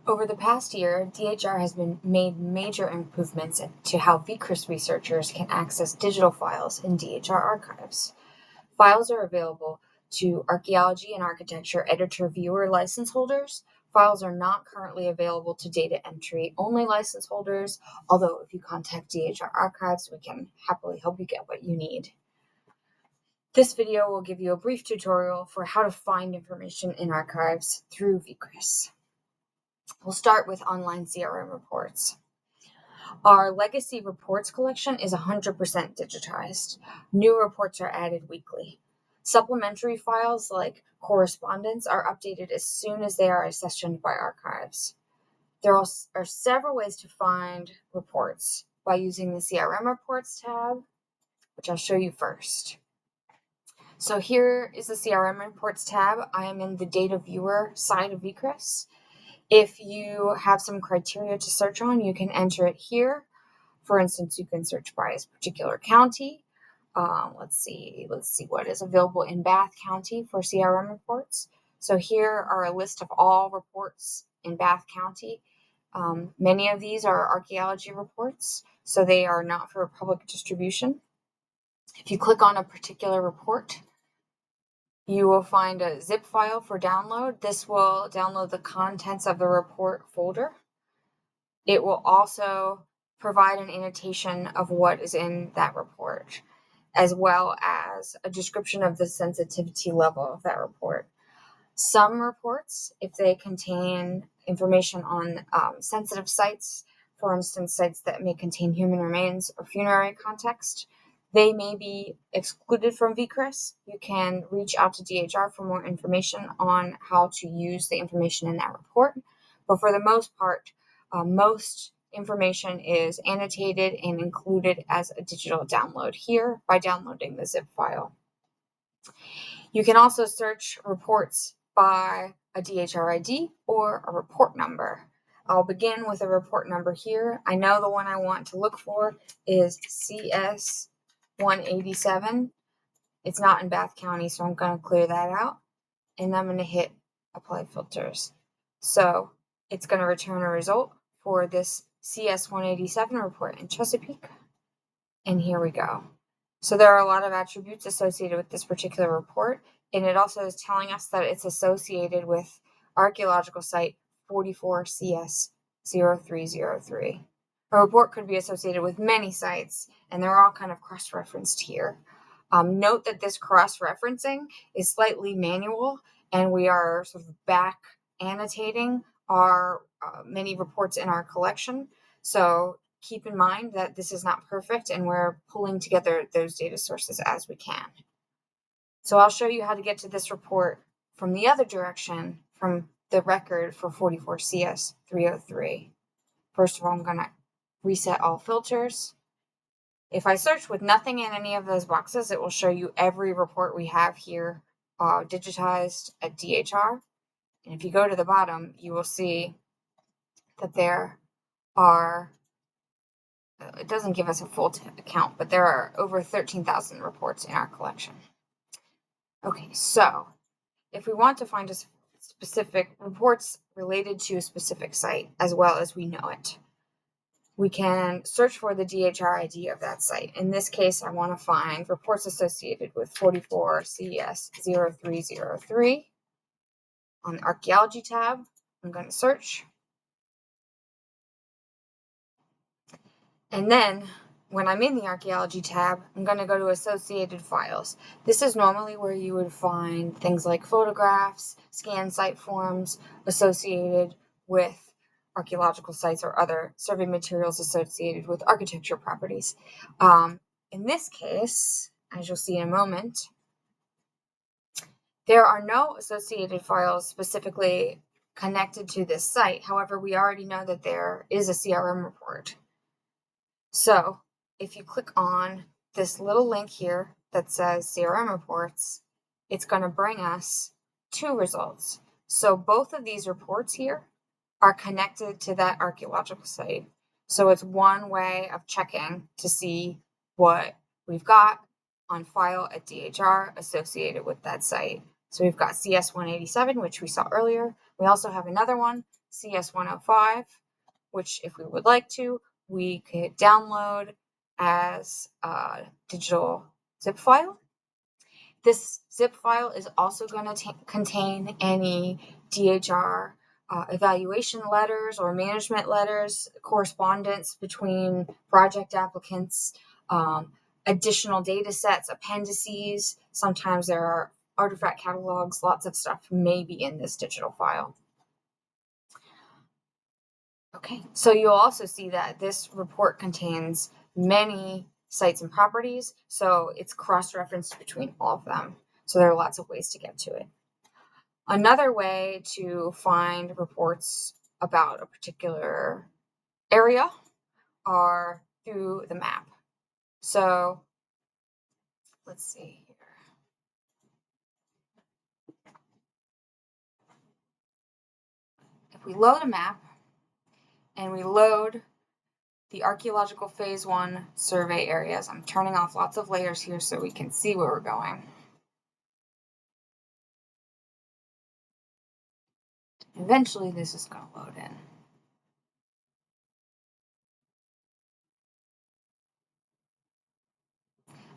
Over the past year, DHR has made major improvements to how VCRIS researchers can access digital files in DHR archives. Files are available to archaeology and architecture editor-viewer license holders. Files are not currently available to data entry-only license holders, although if you contact DHR archives, we can happily help you get what you need. This video will give you a brief tutorial for how to find information in archives through VCRIS. We'll start with online CRM reports. Our legacy reports collection is 100% digitized. New reports are added weekly. Supplementary files like correspondence are updated as soon as they are accessioned by archives. There are several ways to find reports by using the CRM reports tab, which I'll show you first. So here is the CRM reports tab. I am in the data viewer side of VCRIS. If you have some criteria to search on, you can enter it here. For instance, you can search by a particular county. Let's see what is available in Bath County for CRM reports. So here are a list of all reports in Bath County. Many of these are archaeology reports, so they are not for public distribution. If you click on a particular report, you will find a zip file for download. This will download the contents of the report folder. It will also provide an annotation of what is in that report, as well as a description of the sensitivity level of that report. Some reports, if they contain information on sensitive sites, for instance, sites that may contain human remains or funerary context, they may be excluded from VCRIS. You can reach out to DHR for more information on how to use the information in that report. But for the most part, most information is annotated and included as a digital download here by downloading the zip file. You can also search reports by a DHR ID or a report number. I'll begin with a report number here. I know the one I want to look for is CS 187. It's not in Bath County, so I'm going to clear that out. And I'm going to hit apply filters. So it's going to return a result for this CS 187 report in Chesapeake. And here we go. So there are a lot of attributes associated with this particular report, and it also is telling us that it's associated with archaeological site 44 CS 0303. A report could be associated with many sites, and they're all kind of cross-referenced here. Note that this cross-referencing is slightly manual, and we are sort of back annotating our many reports in our collection. So keep in mind that this is not perfect, and we're pulling together those data sources as we can. So I'll show you how to get to this report from the other direction, from the record for 44 CS 303. First of all, I'm going to reset all filters. If I search with nothing in any of those boxes, it will show you every report we have here digitized at DHR. And if you go to the bottom, you will see that there are, it doesn't give us a full count, but there are over 13,000 reports in our collection. Okay, so if we want to find a specific reports related to a specific site as well as we know it, we can search for the DHR ID of that site. In this case, I want to find reports associated with 44 CS 0303. On the archaeology tab, I'm going to search. And then when I'm in the archaeology tab, I'm going to go to associated files. This is normally where you would find things like photographs, scanned site forms associated with archaeological sites or other survey materials associated with architecture properties. In this case, as you'll see in a moment, there are no associated files specifically connected to this site. However, we already know that there is a CRM report. So if you click on this little link here that says CRM reports, it's going to bring us two results. So both of these reports here are connected to that archaeological site. So it's one way of checking to see what we've got on file at DHR associated with that site. So we've got CS 187, which we saw earlier. We also have another one CS105, which if we would like to, we could download as a digital zip file. This zip file is also going to contain any DHR evaluation letters or management letters, correspondence between project applicants, additional data sets, appendices. Sometimes there are artifact catalogs, lots of stuff may be in this digital file. Okay, so you'll also see that this report contains many sites and properties, so it's cross-referenced between all of them. So there are lots of ways to get to it. Another way to find reports about a particular area are through the map. So let's see here. If we load a map and we load the archaeological phase 1 survey areas, I'm turning off lots of layers here so we can see where we're going. Eventually this is going to load in.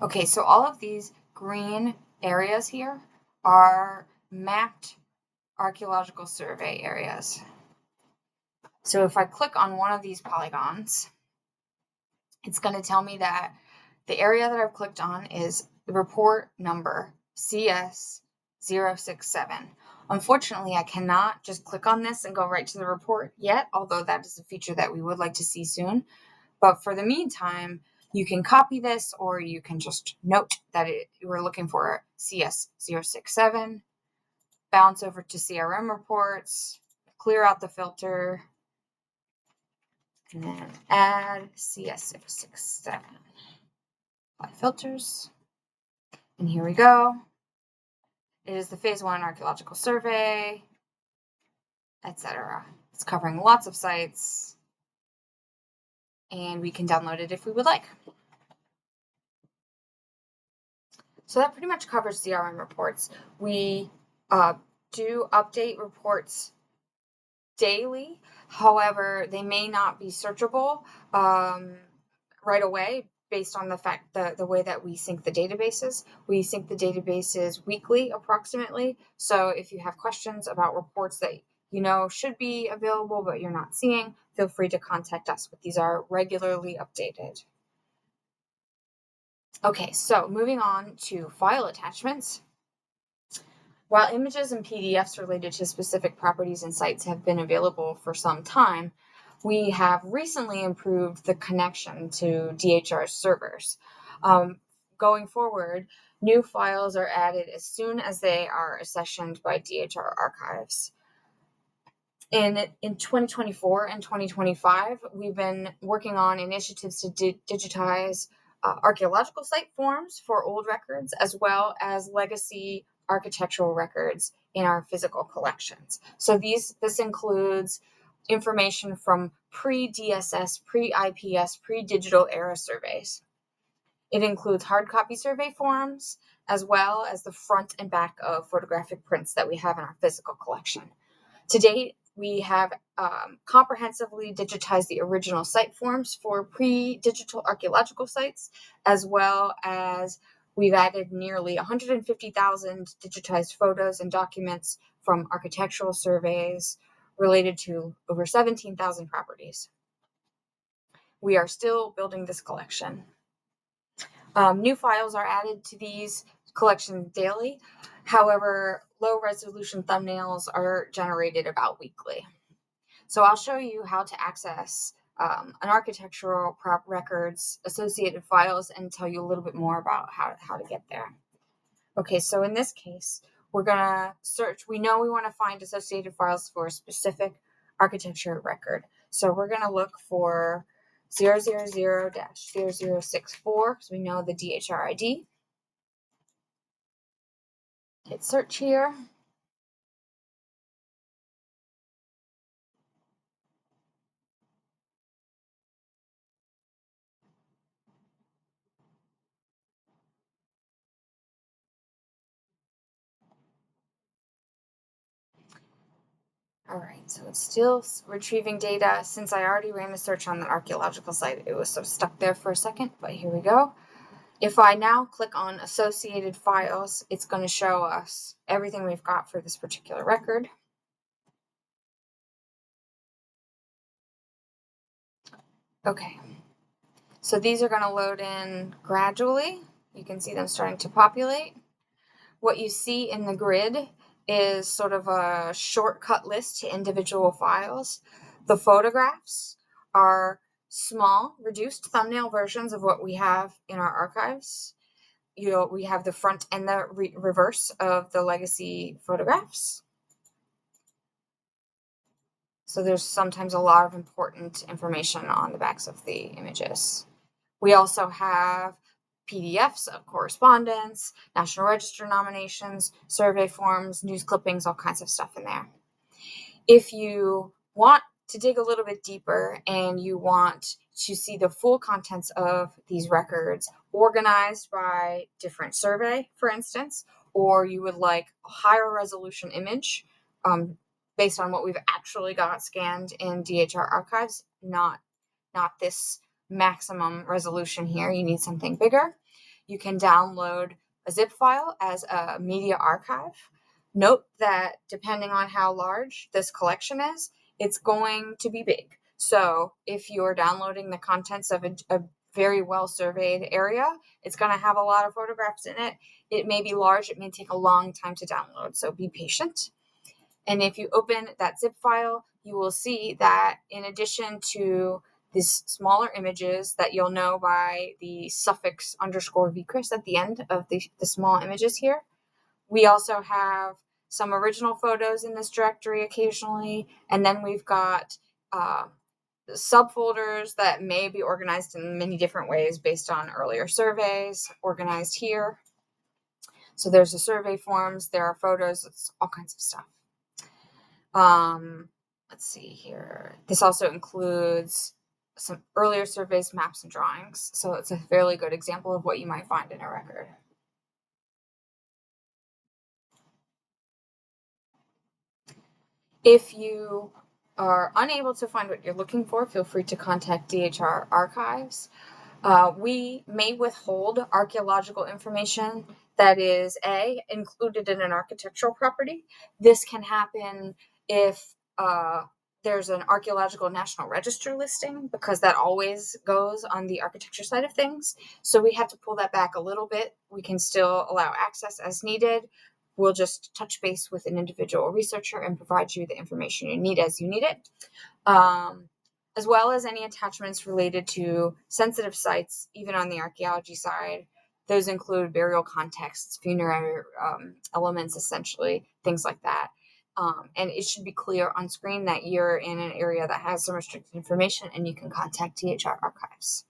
Okay, so all of these green areas here are mapped archaeological survey areas. So if I click on one of these polygons, it's going to tell me that the area that I've clicked on is the report number CS067. Unfortunately, I cannot just click on this and go right to the report yet, although that is a feature that we would like to see soon. But for the meantime, you can copy this, or you can just note that we're looking for CS067, bounce over to CRM reports, clear out the filter, and then add CS067. Apply filters, and here we go. It is the phase 1 archaeological survey, etc. It's covering lots of sites, and we can download it if we would like. So that pretty much covers CRM reports. We do update reports daily. However, they may not be searchable right away based on the fact that the way that we sync the databases. We sync the databases weekly approximately. So if you have questions about reports that you know should be available but you're not seeing, feel free to contact us. But these are regularly updated. Okay, so moving on to file attachments. While images and PDFs related to specific properties and sites have been available for some time, we have recently improved the connection to DHR servers. Going forward, new files are added as soon as they are accessioned by DHR archives. In 2024 and 2025, we've been working on initiatives to digitize archaeological site forms for old records, as well as legacy architectural records in our physical collections. So this includes information from pre-DSS, pre-IPS, pre-digital era surveys. It includes hard copy survey forms, as well as the front and back of photographic prints that we have in our physical collection. To date, we have comprehensively digitized the original site forms for pre-digital archaeological sites, as well as we've added nearly 150,000 digitized photos and documents from architectural surveys related to over 17,000 properties. We are still building this collection. New files are added to these collections daily. However, low resolution thumbnails are generated about weekly. So I'll show you how to access an architectural prop records, associated files, and tell you a little bit more about how to get there. Okay, so in this case, we're gonna search. We know we want to find associated files for a specific architecture record. So we're gonna look for 000-0064, because we know the DHR ID. Hit search here. All right, so it's still retrieving data. Since I already ran the search on the archaeological site, it was sort of stuck there for a second, but here we go. If I now click on associated files, it's going to show us everything we've got for this particular record. Okay, so these are going to load in gradually. You can see them starting to populate. What you see in the grid is sort of a shortcut list to individual files. The photographs are small, reduced thumbnail versions of what we have in our archives. We have the front and the reverse of the legacy photographs. So there's sometimes a lot of important information on the backs of the images. We also have PDFs of correspondence, National Register nominations, survey forms, news clippings, all kinds of stuff in there. If you want to dig a little bit deeper and you want to see the full contents of these records organized by different survey, for instance, or you would like a higher resolution image based on what we've actually got scanned in DHR archives, not this maximum resolution here. You need something bigger. You can download a zip file as a media archive. Note that depending on how large this collection is, it's going to be big. So if you're downloading the contents of a very well surveyed area, it's going to have a lot of photographs in it. It may be large, it may take a long time to download, so be patient. And if you open that zip file, you will see that in addition to these smaller images that you'll know by the suffix _ VCRIS at the end of the small images here, we also have some original photos in this directory occasionally, and then we've got subfolders that may be organized in many different ways based on earlier surveys, organized here. So there's the survey forms, there are photos, it's all kinds of stuff. Let's see here. This also includes some earlier surveys, maps, and drawings. So it's a fairly good example of what you might find in a record. If you are unable to find what you're looking for, feel free to contact DHR Archives. We may withhold archaeological information that is included in an architectural property. This can happen if there's an archaeological national register listing, because that always goes on the architecture side of things. So we have to pull that back a little bit. We can still allow access as needed. We'll just touch base with an individual researcher and provide you the information you need as you need it. As well as any attachments related to sensitive sites, even on the archaeology side. Those include burial contexts, funerary elements, essentially, things like that. And it should be clear on screen that you're in an area that has some restricted information and you can contact DHR Archives.